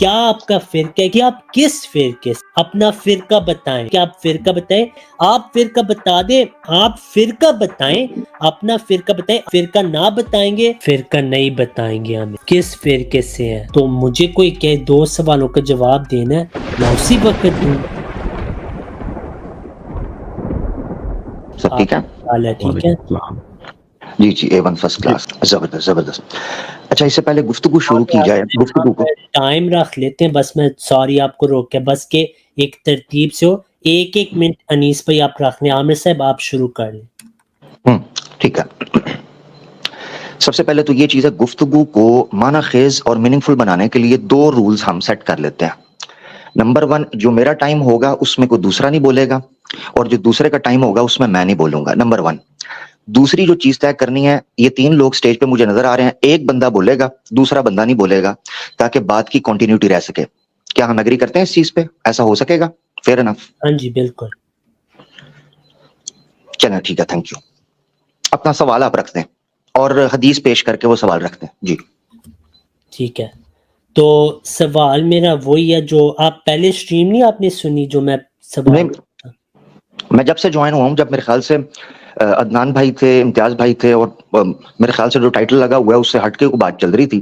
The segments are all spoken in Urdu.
کیا آپ کا فرقہ ہے کہ آپ کس فرقے سے، اپنا فرقہ بتائیں کہ آپ فرقہ بتائیں، آپ فرقہ بتا دیں، آپ فرقہ بتائیں، اپنا فرقہ بتائیں، فرقہ نہ بتائیں گے فرقہ نہیں بتائیں گے ہمیں کس فرقے سے ہے. تو مجھے کوئی کہ 2 سوالوں کا جواب دینا ہے میں اسی وقت دوں. سب ٹھیک ہے؟ ٹھیک ہے جی جی A1 فرسٹ کلاس، زبردست زبردست. اچھا اس سے پہلے گفتگو شروع کی جائے، گفتگو کو ٹائم رکھ لیتے ہیں. بس میں سوری آپ کو روک کے، بس کہ ایک ترتیب سے ہو. 1 منٹ انیس بھائی آپ رکھ لیں. عامر صاحب آپ شروع کر لیں. ٹھیک ہے. سب سے پہلے تو یہ چیز ہے، گفتگو کو معنی خیز اور میننگ فل بنانے کے لیے 2 رولز ہم سیٹ کر لیتے ہیں. نمبر 1، جو میرا ٹائم ہوگا اس میں کوئی دوسرا نہیں بولے گا، اور جو دوسرے کا ٹائم ہوگا اس میں نہیں بولوں گا. نمبر 1. دوسری جو چیز طے کرنی ہے، یہ 3 لوگ سٹیج پہ مجھے نظر آ رہے ہیں، ایک بندہ بولے گا، دوسرا بندہ نہیں بولے گا، تاکہ بات کی کنٹینیوٹی رہ سکے. کیا ہم ایگری کرتے ہیں اس چیز پہ؟ ایسا ہو سکے گا؟ Fair enough? ہاں جی بالکل. چلیں ٹھیک ہے، تھینک یو. اپنا سوال آپ رکھتے ہیں اور حدیث پیش کر کے وہ سوال رکھتے ہیں. جی ٹھیک ہے. تو سوال میرا وہی ہے جو آپ پہلے سٹریم نہیں آپ نے سنی، جو میں سوال میں جب سے جوائن ہوا ہوں، جب میرے خیال سے عدنان بھائی تھے، امتیاز بھائی تھے، اور میرے خیال سے جو ٹائٹل لگا ہوا ہے اس سے ہٹ کے بات چل رہی تھی.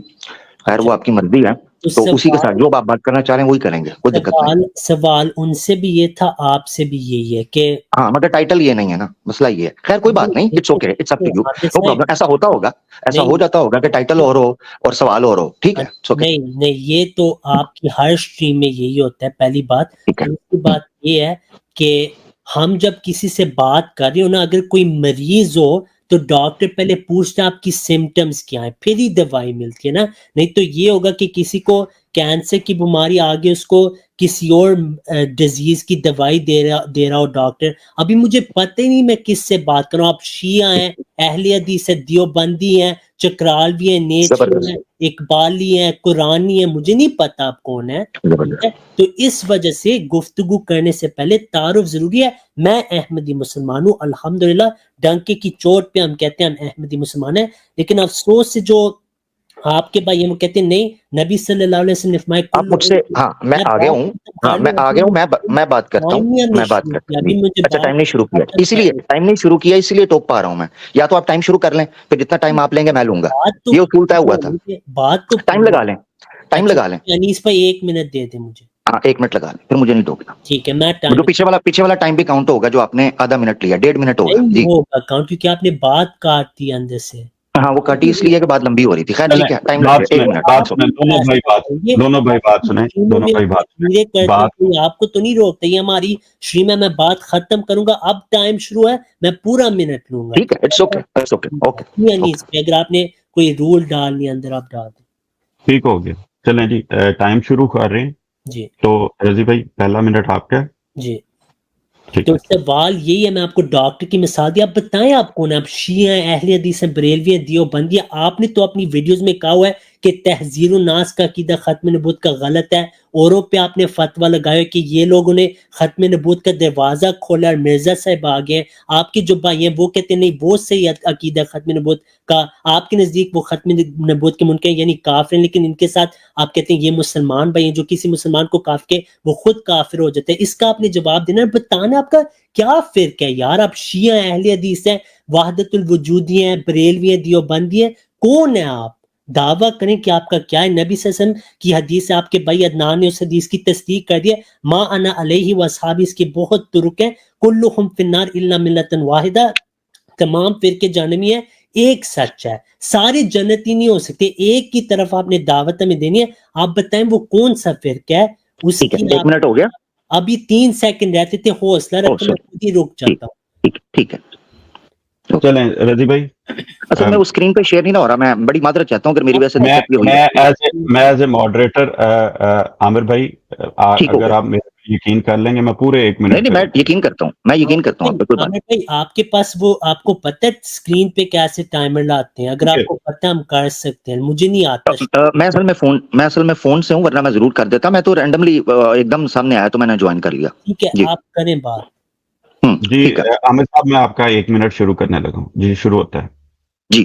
خیر وہ آپ کی مرضی ہے، تو اسی کے ساتھ جو آپ بات کرنا چاہ رہے ہیں وہی کریں گے، کوئی دقت نہیں. سوال ان سے بھی یہ تھا، آپ سے بھی یہی ہے کہ ہاں مگر ٹائٹل یہ نہیں ہے نا، مسئلہ یہ ہے. خیر کوئی بات نہیں، it's okay, it's up to you, no problem. ایسا ہوتا ہوگا، ایسا ہو جاتا ہوگا کہ ٹائٹل اور ہو اور سوال اور ہو. ٹھیک ہے، نہیں یہ تو آپ کی ہر سٹریم میں یہی ہوتا ہے، پہلی بات. دوسری بات یہ ہے کہ ہم جب کسی سے بات کر رہے ہو نا، اگر کوئی مریض ہو تو ڈاکٹر پہلے پوچھتا ہے آپ کی سمٹمز کیا ہیں، پھر ہی دوائی ملتی ہے نا. نہیں تو یہ ہوگا کہ کسی کو کینسر کی بیماری آگے اس کو کسی اور ڈیزیز کی دوائی دے رہا ہو ڈاکٹر. ابھی مجھے پتہ ہی نہیں میں کس سے بات کروں. آپ شیعہ ہیں، اہل حدیث ہے، دیوبندی ہیں، چکرالوی ہیں، نیچوی ہیں، اقبالی ہیں، قرآنی ہیں، مجھے نہیں پتا آپ کون ہیں. تو اس وجہ سے گفتگو کرنے سے پہلے تعارف ضروری ہے. میں احمدی مسلمان ہوں الحمدللہ، ڈنکے کی چوٹ پہ ہم کہتے ہیں ہم احمدی مسلمان ہیں. لیکن افسوس سے جو آپ کے بھائی وہ کہتے ہیں نہیں نبی صلی اللہ علیہ وسلم نے فرمایا آپ مجھ سے، ہاں میں آگے ہوں، میں بات کرتا ہوں، میں بات کرتا ہوں. اچھا ٹائم نہیں شروع کیا، اسی لیے ٹائم نہیں شروع کیا، اسی لیے ٹوک پا رہا ہوں میں. یا تو آپ ٹائم شروع کر لیں، پھر جتنا ٹائم آپ لیں گے میں لوں گا، یہ اصول طے ہوا تھا. بات تو ٹائم لگا لیں، ٹائم لگا لیں. انیس بھائی 1 منٹ دے دیں مجھے. ہاں 1 منٹ لگا لیں، پھر مجھے نہیں ٹوکنا. ٹھیک ہے. میں جو پیچھے والا ٹائم بھی کاؤنٹ ہوگا، جو آپ نے آدھا منٹ لیا، 1.5 منٹ ہوگا. جی ہوگا کاؤنٹ، کیونکہ آپ نے بات کاٹ دی اندر سے. ہاں وہ کاٹی اس لیے کہ بات لمبی ہو رہی تھی. خیر ٹھیک ہے، ٹائم لگے 1 منٹ. دونوں بھائی بات سنیں. آپ کو تو نہیں روکتا، یہ ہماری سٹریم ہے. میں بات ختم کروں گا، اب ٹائم شروع ہے، میں پورا منٹ لوں گا. ٹھیک ہے، it's okay, it's okay, okay. اگر آپ نے کوئی رول ڈالنی اندر آپ ڈال دیں. ٹھیک ہو گیا، چلیں جی ٹائم شروع کر رہے ہیں. جی تو رضی بھائی پہلا منٹ آپ کا. جی تو سوال یہی ہے، میں آپ کو ڈاکٹر کی مثال دی. آپ بتائیں آپ کون ہیں؟ آپ شیعہ ہیں، اہل حدیث ہیں، بریلوی ہیں، دیوبندی ہیں. آپ نے تو اپنی ویڈیوز میں کہا ہوا ہے کہ تحذیر الناس کا عقیدہ ختم نبوت کا غلط ہے. اوروں پہ آپ نے فتویٰ لگایا کہ یہ لوگوں نے ختم نبوت کا دروازہ کھولا اور مرزا صاحب آ گئے. آپ کے جو بھائی ہیں وہ کہتے ہیں نہیں وہ صحیح عقیدہ ختم نبوت کا. آپ کے نزدیک وہ ختم نبوت کے منکر یعنی کافر ہیں، لیکن ان کے ساتھ آپ کہتے ہیں یہ مسلمان بھائی ہیں، جو کسی مسلمان کو کافر کے وہ خود کافر ہو جاتے ہیں. اس کا آپ نے جواب دینا. بتانا آپ کا کیا فرق ہے یار؟ آپ شیعہ ہیں، اہل حدیث ہیں، وحدت الوجودی ہیں، بریلوی ہیں، دیوبندی ہیں، کون ہیں آپ؟ دعویٰ کریں کہ آپ کا کیا ہے. نبی صلی اللہ علیہ وسلم کی حدیث ہے، آپ کے بھائی عدنان نے اس حدیث کی تصدیق کر دی ہے. ما انا علیہ واصحابی، اس کے بہت طرق ہیں. کلہم فی النار الا ملۃ واحدہ، تمام فرقے جہنمی ہیں، ایک سچ ہے. سارے جنتی نہیں ہو سکتے، ایک کی طرف آپ نے دعوت میں دینی ہے. آپ بتائیں وہ کون سا فرقہ ہے؟ اس کی 1 منٹ ہو گیا، ابھی 3 سیکنڈ رہتے تھے، حوصلہ رکھو، میں خود ہی رک جاتا ہوں. ٹھیک ہے. چلیں رضی بھائی، اصل میں وہ اسکرین پہ شیئر نہیں نہ ہو رہا، میں بڑی معذرت چاہتا ہوں اگر میری وجہ سے دقت بھی ہوئی. میں ایز اے ماڈریٹر عامر بھائی اگر آپ میرے یقین کر لیں گے میں پورے 1 منٹ. نہیں میں یقین کرتا ہوں، عامر بھائی آپ کے پاس وہ آپ کو پتہ ہے اسکرین پہ کیسے ٹائمر لاتے ہیں؟ اگر آپ کو پتہ ہے ہم کر سکتے ہیں، مجھے نہیں آتا. میں اصل میں فون سے ہوں، ورنہ میں ضرور کر دیتا. میں تو رینڈملی ایک دم سامنے آیا تو میں نے جوائن کر لیا. ٹھیک ہے آپ کریں بات. جی عامر صاحب میں آپ کا 1 منٹ شروع کرنے لگا ہوں. جی شروع ہوتا ہے. جی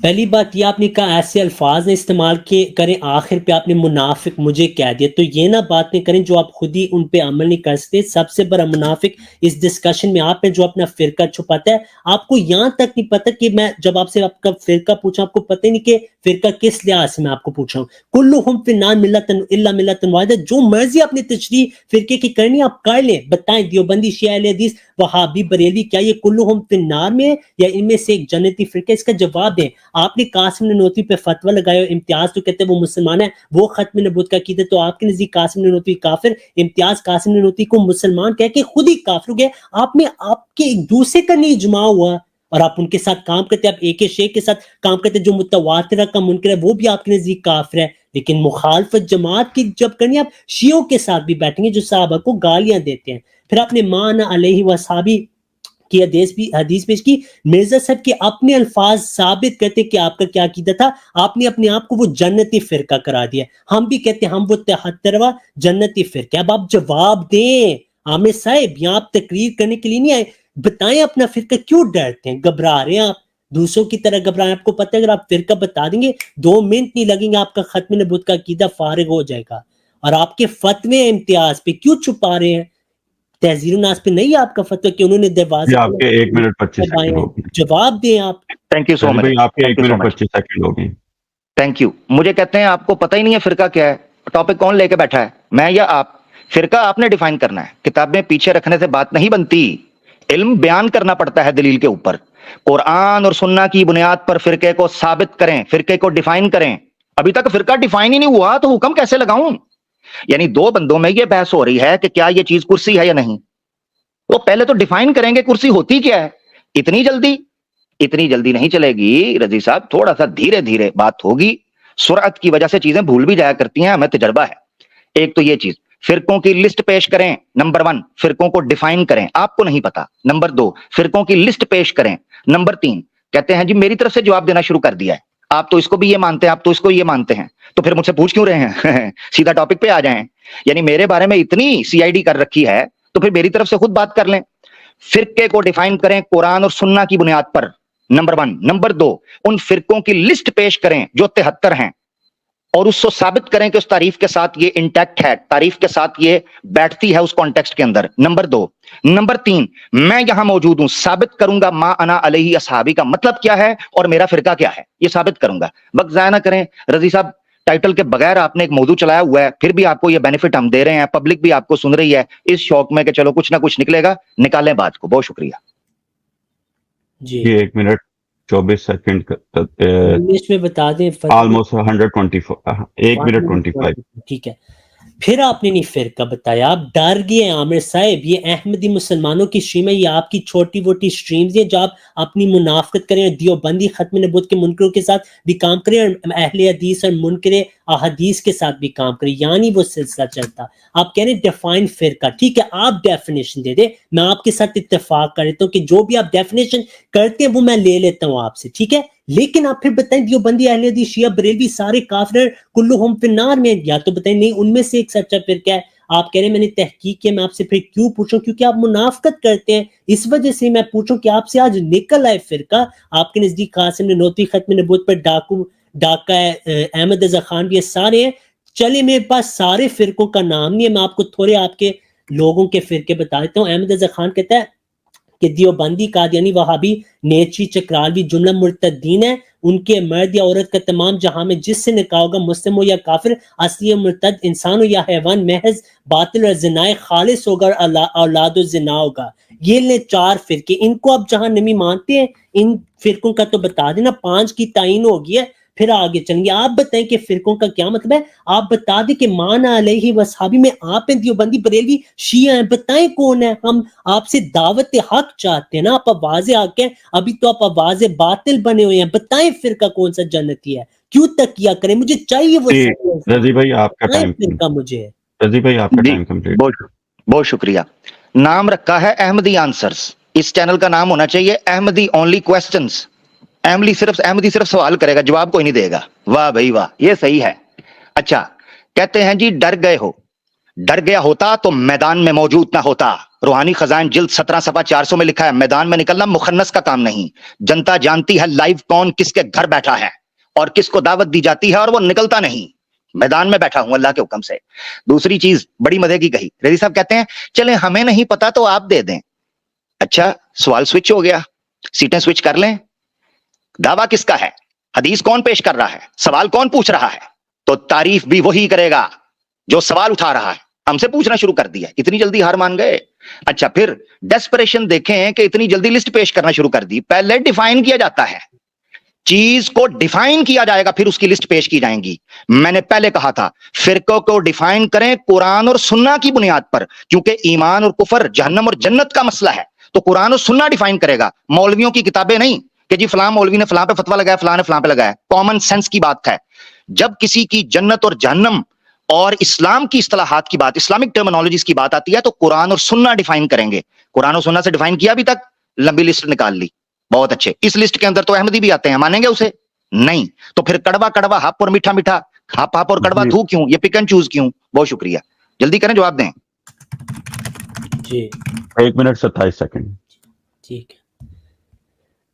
پہلی بات یہ آپ نے کہا ایسے الفاظ نے استعمال کریں، آخر پہ آپ نے منافق مجھے کہہ دیا، تو یہ نہ باتیں کریں جو آپ خود ہی ان پہ عمل نہیں کر سکتے. سب سے بڑا منافق اس ڈسکشن میں آپ ہیں جو اپنا فرقہ چھپاتا ہے. آپ کو یہاں تک نہیں پتہ کہ میں جب آپ سے آپ کا فرقہ پوچھا آپ کو پتہ نہیں کہ فرقہ کس لحاظ سے میں آپ کو پوچھ رہا ہوں. کلہم فی النار ملۃ الا ملۃ واحدہ، جو مرضی اپنی تشریح فرقے کی کرنی آپ کر لیں. بتائیں دیوبندی، شیعہ اہل حدیث، وہابی، بریلوی، کیا یہ کلہم فی النار میں یا ان میں سے ایک جنتی فرقہ؟ اس کا جواب دیں. آپ نے قاسم نانوتوی پہ فتویٰ لگایا، امتیاز تو کہتے ہیں وہ مسلمان ہے، وہ ختم نبوت کا عقیدہ، تو آپ کے نزدیک قاسم نانوتوی کافر، امتیاز قاسم نانوتوی کو مسلمان کہہ کے خود ہی کافر ہو گئے. آپ میں آپ کے ایک دوسرے کا نہیں اجماع ہوا اور آپ ان کے ساتھ کام کرتے، آپ ایک شیخ کے ساتھ کام کرتے جو متواترہ کا منکر ہے، وہ بھی آپ کے نزدیک کافر ہے. لیکن مخالفت جماعت کی جب کرنی آپ شیعوں کے ساتھ بھی بیٹھیں گے جو صحابہ کو گالیاں دیتے ہیں. پھر آپ نے مانا علیہ وصحابی کی حدیث پیش کی. مرزا صاحب کے اپنے الفاظ ثابت کرتے کہ آپ کا کیا عقیدہ تھا. آپ نے اپنے آپ کو وہ جنتی فرقہ کرا دیا. ہم بھی کہتے ہیں ہم وہ 73واں جنتی فرقہ. اب آپ جواب دیں عامر صاحب، یہاں آپ تقریر کرنے کے لیے نہیں آئے. بتائیں اپنا فرقہ، کیوں ڈرتے ہیں، گھبرا رہے ہیں آپ دوسروں کی طرح گھبرا رہے ہیں؟ آپ کو پتہ ہے اگر آپ فرقہ بتا دیں گے 2 منٹ نہیں لگیں گے، آپ کا ختم نبوت کا عقیدہ فارغ ہو جائے گا. اور آپ کے فتوے امتیاز پہ کیوں چھپا رہے ہیں؟ تحذیر الناس پہ نہیں آپ کا فتویٰ کہ انہوں نے دروازے آپ کے 1 منٹ 25 سیکنڈ ہو گئے. جواب دیں آپ. تھینک یو سو مچ. آپ کے 1 منٹ 25 سیکنڈ ہو گئے. Thank you. مجھے کہتے ہیں آپ کو پتہ ہی نہیں ہے فرقہ کیا ہے. ٹاپک کون لے کے بیٹھا ہے، میں یا آپ؟ فرقہ آپ نے ڈیفائن کرنا ہے. کتابیں پیچھے رکھنے سے بات نہیں بنتی، علم بیان کرنا پڑتا ہے دلیل کے اوپر. قرآن اور سنہ کی بنیاد پر فرقے کو ثابت کریں، فرقے کو ڈیفائن کریں. ابھی تک فرقہ ڈیفائن ہی نہیں ہوا تو حکم کیسے لگاؤں؟ یعنی 2 بندوں میں یہ بحث ہو رہی ہے کہ کیا یہ چیز کرسی ہے یا نہیں. وہ پہلے تو ڈیفائن کریں گے کرسی ہوتی کیا ہے. اتنی جلدی نہیں چلے گی رضی صاحب، تھوڑا سا دھیرے دھیرے بات ہوگی. سرعت کی وجہ سے چیزیں بھول بھی جایا کرتی ہیں، ہمیں تجربہ ہے. ایک تو یہ چیز، فرقوں کی لسٹ پیش کریں. نمبر 1 فرقوں کو ڈیفائن کریں، آپ کو نہیں پتا. نمبر 2 فرقوں کی لسٹ پیش کریں. نمبر 3 کہتے ہیں جی میری طرف سے جواب دینا شروع کر دیا ہے، آپ تو اس کو بھی یہ مانتے ہیں، آپ تو اس کو یہ مانتے ہیں، تو پھر مجھ سے پوچھ کیوں رہے ہیں؟ سیدھا ٹاپک پہ آ جائیں. یعنی میرے بارے میں اتنی CID کر رکھی ہے تو پھر میری طرف سے خود بات کر لیں. فرقے کو ڈیفائن کریں قرآن اور سنہ کی بنیاد پر، نمبر 1. نمبر 2 ان فرقوں کی لسٹ پیش کریں جو 73 ہیں، اور اس کو ثابت کریں کہ اس تعریف کے ساتھ یہ انٹیکٹ ہے، تعریف کے ساتھ یہ بیٹھتی ہے اس کانٹیکسٹ کے اندر. نمبر 2. نمبر 3 میں یہاں موجود ہوں، ثابت کروں گا ما انا علیہ اصحابی کا مطلب کیا ہے اور میرا فرقہ کیا ہے، یہ ثابت کروں گا. وقت ضائع نہ کریں رضی صاحب. ٹائٹل کے بغیر آپ نے ایک موضوع چلایا ہوا ہے، پھر بھی آپ کو یہ بینیفٹ ہم دے رہے ہیں، پبلک بھی آپ کو سن رہی ہے اس شوق میں کہ چلو کچھ نہ کچھ نکلے گا. نکالیں بات کو. بہت شکریہ جی. 1 منٹ 24 سیکنڈ انگلش میں بتا دیں. آلموسٹ 124. 1 منٹ 25. ٹھیک ہے. پھر آپ نے نہیں فرقہ بتایا، آپ ڈر گئے عامر صاحب. یہ احمدی مسلمانوں کی اسٹریم ہے، یہ آپ کی چھوٹی موٹی اسٹریمز ہیں جو آپ اپنی منافقت کریں، دیوبندی ختم نبوت کے منکروں کے ساتھ بھی کام کریں اور اہل حدیث اور منکر احادیث کے ساتھ بھی کام کریں، یعنی وہ سلسلہ چلتا. آپ کہہ رہے ہیں ڈیفائن فرقہ، ٹھیک ہے آپ ڈیفینیشن دے دیں، میں آپ کے ساتھ اتفاق کر لیتا ہوں کہ جو بھی آپ ڈیفینیشن کرتے ہیں وہ میں لے لیتا ہوں آپ سے، ٹھیک ہے. لیکن آپ پھر بتائیں دیوبندی، اہل حدیث، شیعہ، بریلوی سارے کافر کلہم فی النار میں، یا تو بتائیں نہیں ان میں سے ایک سچا فرقہ ہے. آپ کہہ رہے ہیں میں نے تحقیق کیا، میں آپ سے پھر کیوں پوچھوں؟ کیونکہ آپ منافقت کرتے ہیں، اس وجہ سے میں پوچھوں کہ آپ سے آج نکل آئے فرقہ. آپ کے نزدیک قاسم نانوتوی ختم نبوت پر ڈاکہ ہے، احمد رضا خان بھی ہے، سارے ہیں. چلے میرے پاس سارے فرقوں کا نام نہیں ہے، میں آپ کو تھوڑے آپ کے لوگوں کے فرقے بتا دیتا ہوں. احمد رضا خان کہتا ہے کہ دیوبندی، قادیانی، وہابی، نیچی، چکرالوی جملہ مرتدین ہے. ان کے مرد یا عورت کا تمام جہاں میں جس سے نکاح ہوگا، مسلم ہو یا کافر، اصلی مرتد، انسان ہو یا حیوان، محض باطل اور زنائے خالص ہوگا اور اولاد و زنا ہوگا. یہ لے 4 فرقے، ان کو آپ جہاں نمی مانتے ہیں ان فرقوں کا تو بتا دینا. 5 کی تعین ہو گئی ہے، پھر آگے چلیں گے. آپ بتائیں کہ فرقوں کا کیا مطلب ہے. آپ بتا دیں کہ مانا علیہ وصحابی میں آپ ہیں، دیوبندی، بریلوی، شیعہ ہیں، بتائیں کون ہے. ہم آپ سے دعوت حق چاہتے ہیں نا، آپ آواز حق ہیں، ابھی تو آپ آواز باطل بنے ہوئے ہیں. بتائیں فرقہ کون سا جنتی ہے، کیوں تکیہ کریں، مجھے چاہیے وہ رضی بھائی آپ کا ٹائم، فرقہ مجھے. رضی بھائی آپ کا ٹائم کمپلیٹ. بہت شکریہ. نام رکھا ہے احمدی آنسرز، اس چینل کا نام ہونا چاہیے احمدی اونلی کوسچنز. احمدی صرف سوال کرے گا، جواب کوئی نہیں دے گا. واہ بھائی واہ، یہ صحیح ہے. اچھا کہتے ہیں جی ڈر گئے ہو، ڈر گیا ہوتا تو میدان میں موجود نہ ہوتا. روحانی خزائن جلد 17 صفحہ 400 میں لکھا ہے میدان میں نکلنا مخنث کا کام نہیں. جنتا جانتی ہے لائیو کون کس کے گھر بیٹھا ہے اور کس کو دعوت دی جاتی ہے اور وہ نکلتا نہیں. میدان میں بیٹھا ہوں اللہ کے حکم سے. دوسری چیز بڑی مزے کی کہی, رضی صاحب کہتے ہیں چلیں ہمیں نہیں پتا تو آپ دے دیں. اچھا سوال سوئچ ہو گیا, سیٹیں سوئچ کر لیں. دعویٰ کس کا ہے, حدیث کون پیش کر رہا ہے, سوال کون پوچھ رہا ہے, تو تعریف بھی وہی کرے گا جو سوال اٹھا رہا ہے. ہم سے پوچھنا شروع کر دیا, اتنی جلدی ہار مان گئے. اچھا پھر ڈیسپریشن دیکھیں کہ اتنی جلدی لسٹ پیش کرنا شروع کر دی. پہلے ڈیفائن کیا جاتا ہے, چیز کو ڈیفائن کیا جائے گا پھر اس کی لسٹ پیش کی جائیں گی. میں نے پہلے کہا تھا فرقوں کو ڈیفائن کریں قرآن اور سنہ کی بنیاد پر, کیونکہ ایمان اور کفر جہنم اور جنت کا مسئلہ ہے تو قرآن اور سنہ ڈیفائن کرے گا, مولویوں کی کتابیں نہیں کہ جی فلاں مولوی نے فلاں پہ فتویٰ لگایا فلاں نے فلاں پہ لگایا. کامن سینس کی بات ہے. جب کسی کی جنت اور جہنم اور اسلام کی اصطلاحات کی بات, اسلامک ٹرمینالوجیز کی بات آتی ہے تو قرآن اور سنہ ڈیفائن کریں گے. قرآن اور سنہ سے ڈیفائن کیا ابھی تک, لمبی لسٹ نکال لی, بہت اچھے. اس لسٹ کے اندر تو احمدی بھی آتے ہیں, مانیں گے اسے نہیں؟ تو پھر کڑوا کڑوا ہپ اور میٹھا میٹھا, ہپ ہپ اور کڑوا دھو کیوں, یہ پک اینڈ چوز کیوں؟ بہت شکریہ, جلدی کریں جواب دیں. جی 1 منٹ 27 سیکنڈ. ٹھیک ہے.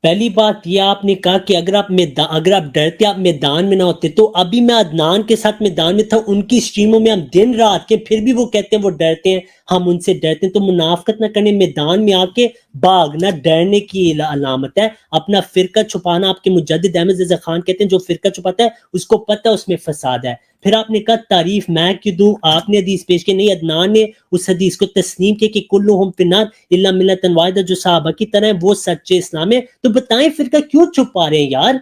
پہلی بات یہ آپ نے کہا کہ اگر آپ ڈرتے آپ میدان میں نہ ہوتے, تو ابھی میں عدنان کے ساتھ میدان میں تھا, ان کی اسٹریموں میں ہم دن رات کے, پھر بھی وہ کہتے ہیں وہ ڈرتے ہیں, ہم ان سے ڈرتے ہیں. تو منافقت نہ کرنے, میدان میں آ کے بھاگنا ڈرنے کی علامت ہے. اپنا فرقہ چھپانا, آپ کے مجدد احمد رضا خان کہتے ہیں جو فرقہ چھپاتا ہے اس کو پتہ ہے اس میں فساد ہے. پھر آپ نے کہا تعریف میں کیوں دوں, آپ نے حدیث پیش کی نہیں, عدنان نے اس حدیث کو تسلیم کیا کہ کلہم فی النار الا ملۃ واحدہ, جو صحابہ کی طرح ہیں وہ سچے اسلام ہے. تو بتائیں فرقہ کیوں چھپا رہے ہیں یار؟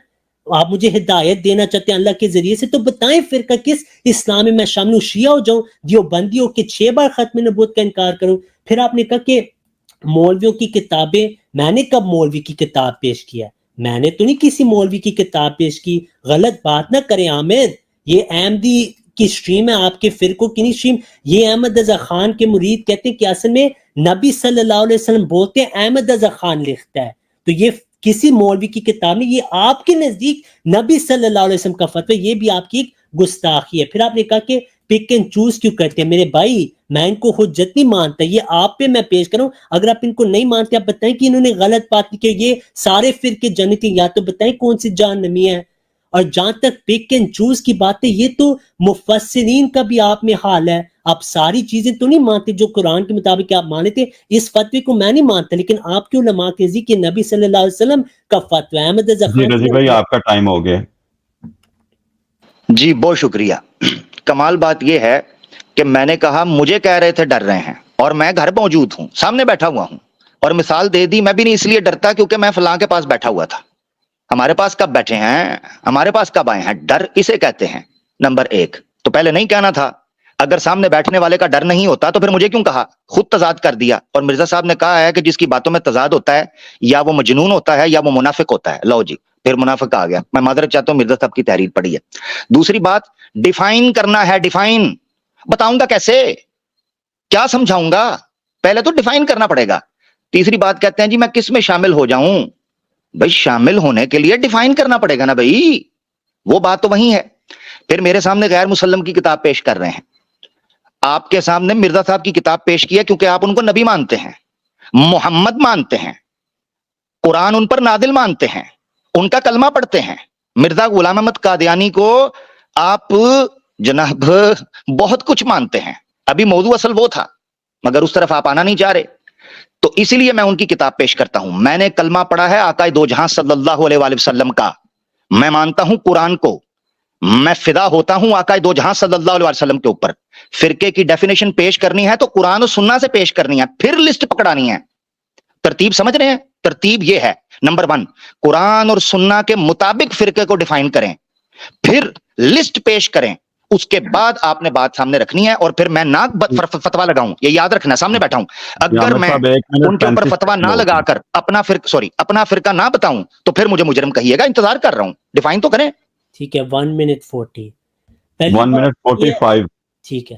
آپ مجھے ہدایت دینا چاہتے ہیں اللہ کے ذریعے سے, تو بتائیں فرقہ کس اسلام میں میں شامل ہوں, شیعہ ہو جاؤں, دیوبندی ہو کہ 6 بار ختم نبوت کا انکار کروں. پھر آپ نے کہا کہ مولویوں کی کتابیں, میں نے کب مولوی کی کتاب پیش کیا؟ میں نے تو نہیں کسی مولوی کی کتاب پیش کی. غلط بات نہ کریں عامر, یہ احمدی کی اسٹریم ہے, آپ کے فرقوں کی نہیں اسٹریم. یہ احمد رضا خان کے مرید کہتے ہیں کہ اصل میں نبی صلی اللہ علیہ وسلم بولتے ہیں, احمد رضا خان لکھتا ہے. تو یہ کسی مولوی کی کتاب نہیں, یہ آپ کے نزدیک نبی صلی اللہ علیہ وسلم کا فتوی, یہ بھی آپ کی ایک گستاخی ہے. پھر آپ نے کہا کہ پک اینڈ چوز کیوں کرتے ہیں؟ میرے بھائی میں ان کو حجت نہیں مانتا, یہ آپ پہ میں پیش کروں. اگر آپ ان کو نہیں مانتے, آپ بتائیں کہ انہوں نے غلط بات کی کہ یہ سارے فرقے جنتی, یا تو بتائیں کون سی جہنمی ہے. اور جہاں تک پک اینڈ چوز کی بات ہے, یہ تو مفسرین کا بھی آپ میں حال ہے. آپ ساری چیزیں تو نہیں مانتے جو قرآن کے مطابق آپ مانے تھے. اس فتوی کو میں نہیں مانتا, لیکن آپ کے علماء کے نزدیک کہ نبی صلی اللہ علیہ وسلم کا فتوی احمد رضا خان. جی رضی بھائی آپ کا ٹائم ہو گیا. جی بہت شکریہ. کمال بات یہ ہے کہ میں نے کہا مجھے کہہ رہے تھے ڈر رہے ہیں, اور میں گھر موجود ہوں, سامنے بیٹھا ہوا ہوں, اور مثال دے دی. میں بھی نہیں اس لیے ڈرتا کیونکہ میں فلاں کے پاس بیٹھا ہوا تھا. ہمارے پاس کب بیٹھے ہیں, ہمارے پاس کب آئے ہیں؟ ڈر اسے کہتے ہیں. نمبر 1 تو پہلے نہیں کہنا تھا. اگر سامنے بیٹھنے والے کا ڈر نہیں ہوتا تو پھر مجھے کیوں کہا؟ خود تضاد کر دیا. اور مرزا صاحب نے کہا ہے کہ جس کی باتوں میں تضاد ہوتا ہے یا وہ مجنون ہوتا ہے یا وہ منافق ہوتا ہے. لو جی پھر منافق آ گیا. میں معذرت چاہتا ہوں, مرزا صاحب کی تحریر پڑھی ہے. دوسری بات, ڈیفائن کرنا ہے. ڈیفائن بتاؤں گا کیسے, کیا سمجھاؤں گا؟ پہلے تو ڈیفائن کرنا پڑے گا. تیسری بات کہتے ہیں جی میں کس میں شامل ہو جاؤں. بھائی شامل ہونے کے لیے ڈیفائن کرنا پڑے گا نا بھائی, وہ بات تو وہی ہے. پھر میرے سامنے غیر مسلم کی کتاب پیش کر رہے ہیں, آپ کے سامنے مرزا صاحب کی کتاب پیش کی ہے کیونکہ آپ ان کو نبی مانتے ہیں, محمد مانتے ہیں, قرآن ان پر نازل مانتے ہیں, ان کا کلمہ پڑھتے ہیں. مرزا غلام احمد قادیانی کو آپ جناب بہت کچھ مانتے ہیں. ابھی موضوع اصل وہ تھا مگر اس طرف آپ آنا نہیں چاہ رہے, تو اسی لیے میں ان کی کتاب پیش کرتا ہوں. میں نے کلمہ پڑھا ہے آقا دو جہاں صلی اللہ علیہ وآلہ وسلم کا, میں مانتا ہوں قرآن کو, میں فدا ہوتا ہوں آقا دو جہاں صلی اللہ علیہ وسلم کے اوپر. فرقے کی ڈیفینیشن پیش کرنی ہے تو قرآن و سنہ سے پیش کرنی ہے, پھر لسٹ پکڑانی ہے. ترتیب سمجھ رہے ہیں؟ ترتیب یہ ہے, نمبر 1 قرآن اور سنہ کے مطابق فرقے کو ڈیفائن کریں, پھر لسٹ پیش کریں, اس کے بعد آپ نے بات سامنے رکھنی ہے. اور پھر میں نہ فتوا لگاؤں, یہ یاد رکھنا, سامنے بیٹھا ہوں. اگر میں ان کے اوپر فتوا نہ لگا کر اپنا فرقہ نہ بتاؤں تو پھر مجھے مجرم کہیے گا. انتظار کر رہا ہوں, ڈیفائن تو کریں. ٹھیک ہے 1 منٹ 40. 1 منٹ 45. ٹھیک ہے.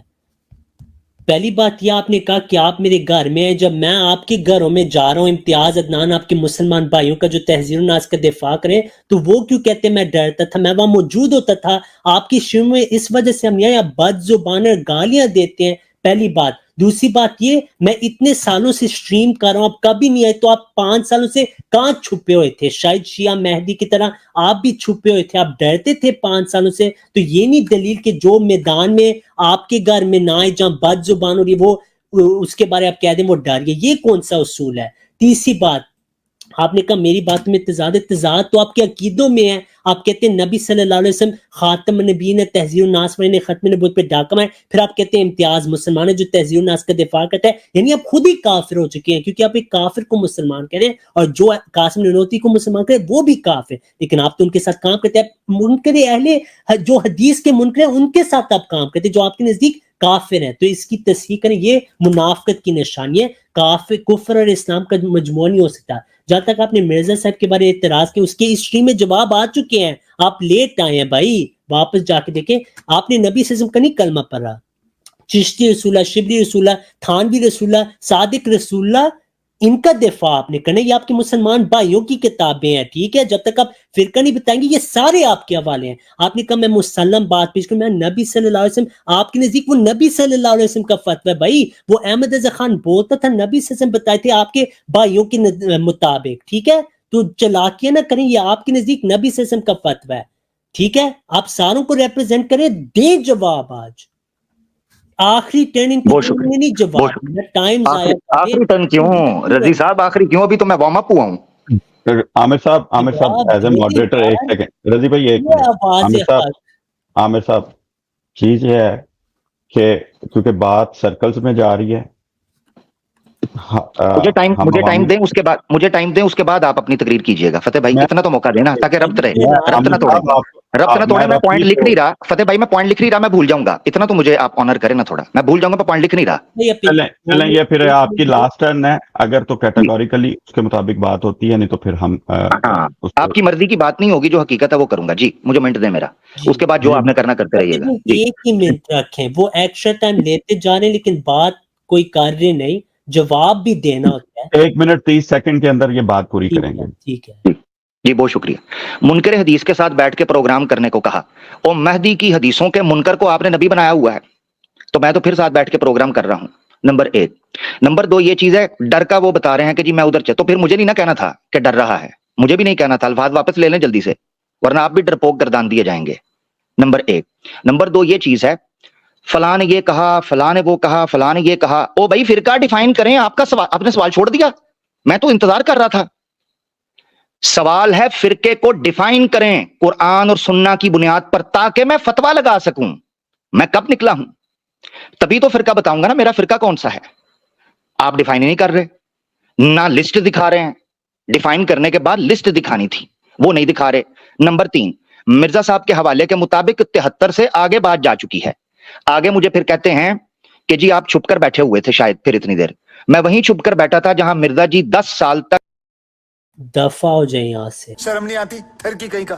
پہلی بات یہ آپ نے کہا کہ آپ میرے گھر میں ہیں, جب میں آپ کے گھروں میں جا رہا ہوں, امتیاز عدنان آپ کے مسلمان بھائیوں کا جو تہذیر الناس کا دفاع کریں, تو وہ کیوں کہتے میں ڈرتا تھا؟ میں وہاں موجود ہوتا تھا. آپ کی شروع میں اس وجہ سے ہم یہاں بد زبان اور گالیاں دیتے ہیں. پہلی بات. دوسری بات یہ میں اتنے سالوں سے سٹریم کر رہا ہوں آپ کبھی نہیں آئے تو آپ 5 سالوں سے کہاں چھپے ہوئے تھے شاید شیعہ مہدی کی طرح آپ بھی چھپے ہوئے تھے آپ ڈرتے تھے 5 سالوں سے تو یہ نہیں دلیل کہ جو میدان میں آپ کے گھر میں نہ آئے جہاں بد زبان ہو رہی وہ اس کے بارے آپ کہہ دیں وہ ڈر گئے یہ کون سا اصول ہے تیسری بات آپ نے کہا میری بات میں تضاد تو آپ کے عقیدوں میں ہے آپ کہتے ہیں نبی صلی اللہ علیہ وسلم خاتم النبیین تہذیب الناس نے ختم نبوت پہ ڈاکہ مارا پھر آپ کہتے ہیں امتیاز مسلمان ہے جو تہذیب الناس کا دفاع کرتا ہے یعنی آپ خود ہی کافر ہو چکے ہیں کیونکہ آپ ایک کافر کو مسلمان کہہ رہے ہیں اور جو قاسم نانوتوی کو مسلمان کہہ رہے ہیں وہ بھی کافر لیکن آپ تو ان کے ساتھ کام کرتے ہیں منکر اہل جو حدیث کے منکر ہیں ان کے ساتھ آپ کام کرتے ہیں جو آپ کے نزدیک کافر ہیں تو اس کی تصحیح کریں یہ منافقت کی نشانی ہے کفر اور اسلام کا مجموعہ نہیں ہو سکتا جہاں تک آپ نے مرزا صاحب کے بارے اعتراض کیا اس کے ہسٹری میں جواب آ چکے ہیں آپ لیٹ آئے ہیں بھائی واپس جا کے دیکھیں آپ نے نبی صلی کا نہیں کلمہ پڑھا چشتی رسول اللہ شبلی رسول اللہ تھانوی رسول اللہ صادق رسول اللہ ان کا دفاع آپ نے کرنا یہ آپ کے مسلمان بھائیوں کی کتابیں ہیں ٹھیک ہے جب تک آپ فرقہ نہیں بتائیں گے یہ سارے آپ کے حوالے ہیں آپ نے کہا میں مسلم بات پیش کروں میں نبی صلی اللہ علیہ وسلم آپ کے نزدیک وہ نبی صلی اللہ علیہ وسلم کا فتویٰ ہے بھائی وہ احمد رضا خان بولتا تھا نبی صلی اللہ علیہ وسلم بتائے تھے آپ کے بھائیوں کے مطابق ٹھیک ہے تو چلاکیاں نہ کریں یہ آپ کے نزدیک نبی صلی اللہ علیہ وسلم کا فتویٰ ہے ٹھیک ہے آپ ساروں کو ریپرزینٹ کریں دیں جواب آج آخری ٹرننگ نہیں جواب ٹائم آخری ٹرن کیوں رضی صاحب آخری کیوں ابھی تو میں وارم اپ ہوا ہوں عامر صاحب ایز اے ماڈریٹر ایک سیکنڈ رضی بھائی ایک منٹ عامر صاحب چیز یہ ہے کہ کیونکہ بات سرکلز میں جا رہی ہے مجھے ٹائم دیں اس کے بعد آپ اپنی تقریر کیجئے گا فتح بھائی اتنا تو موقع دینا تاکہ ربط نہ توڑے میں پوائنٹ لکھ نہیں رہا فتح بھائی میں پوائنٹ لکھ نہیں رہا میں بھول جاؤں گا اتنا تو مجھے آپ آنر کریں نا تھوڑا میں بھول جاؤں گا پوائنٹ لکھ نہیں رہا چلیں یہ پھر آپ کی لاسٹ ٹرن ہے اگر تو کیٹیگوریکلی اس کے مطابق بات ہوتی ہے نہیں تو پھر ہم آپ کی مرضی کی بات نہیں ہوگی جو حقیقت ہے وہ کروں گا جی مجھے منٹ دیں میرا اس کے بعد جو آپ نے کرنا کرتے رہیے گا ایک ہی منٹ رکھیں وہ ایکسٹرا ٹائم لیتے جا رہے ہیں لیکن بات کوئی کر رہے نہیں جواب بھی دینا ہوتا ہے 1 منٹ 30 سیکنڈ کے اندر یہ بات پوری کریں گے ٹھیک ہے جی بہت شکریہ منکر حدیث کے ساتھ بیٹھ کے پروگرام کرنے کو کہا اور مہدی کی حدیثوں کے منکر کو آپ نے نبی بنایا ہوا ہے تو میں تو پھر ساتھ بیٹھ کے پروگرام کر رہا ہوں نمبر 1 نمبر 2 یہ چیز ہے ڈر کا وہ بتا رہے ہیں کہ جی میں ادھر تو پھر مجھے نہیں نہ کہنا تھا کہ ڈر رہا ہے مجھے بھی نہیں کہنا تھا الفاظ واپس لے لیں جلدی سے ورنہ آپ بھی ڈرپوک گردان دیے جائیں گے نمبر 1 نمبر 2 یہ چیز ہے فلاں نے یہ کہا فلاں نے وہ کہا فلاں نے یہ کہا او بھائی فرقہ ڈیفائن کریں آپ کا سوال آپ نے سوال چھوڑ دیا میں تو انتظار کر رہا تھا سوال ہے فرقے کو ڈیفائن کریں قرآن اور سنہ کی بنیاد پر تاکہ میں فتویٰ لگا سکوں میں کب نکلا ہوں تبھی تو فرقہ بتاؤں گا نا میرا فرقہ کون سا ہے آپ ڈیفائن نہیں کر رہے نہ لسٹ دکھا رہے ہیں ڈیفائن کرنے کے بعد لسٹ دکھانی تھی وہ نہیں دکھا رہے نمبر 3 مرزا صاحب کے حوالے کے مطابق 73 سے آگے بات جا چکی ہے آگے مجھے پھر کہتے ہیں کہ جی آپ چھپ کر بیٹھے ہوئے تھے شاید پھر اتنی دیر میں وہیں چھپ کر بیٹھا تھا جہاں مرزا جی 10 سال تک دفع ہو جائیں یہاں سے شرم نہیں آتی پھر کی کہیں کا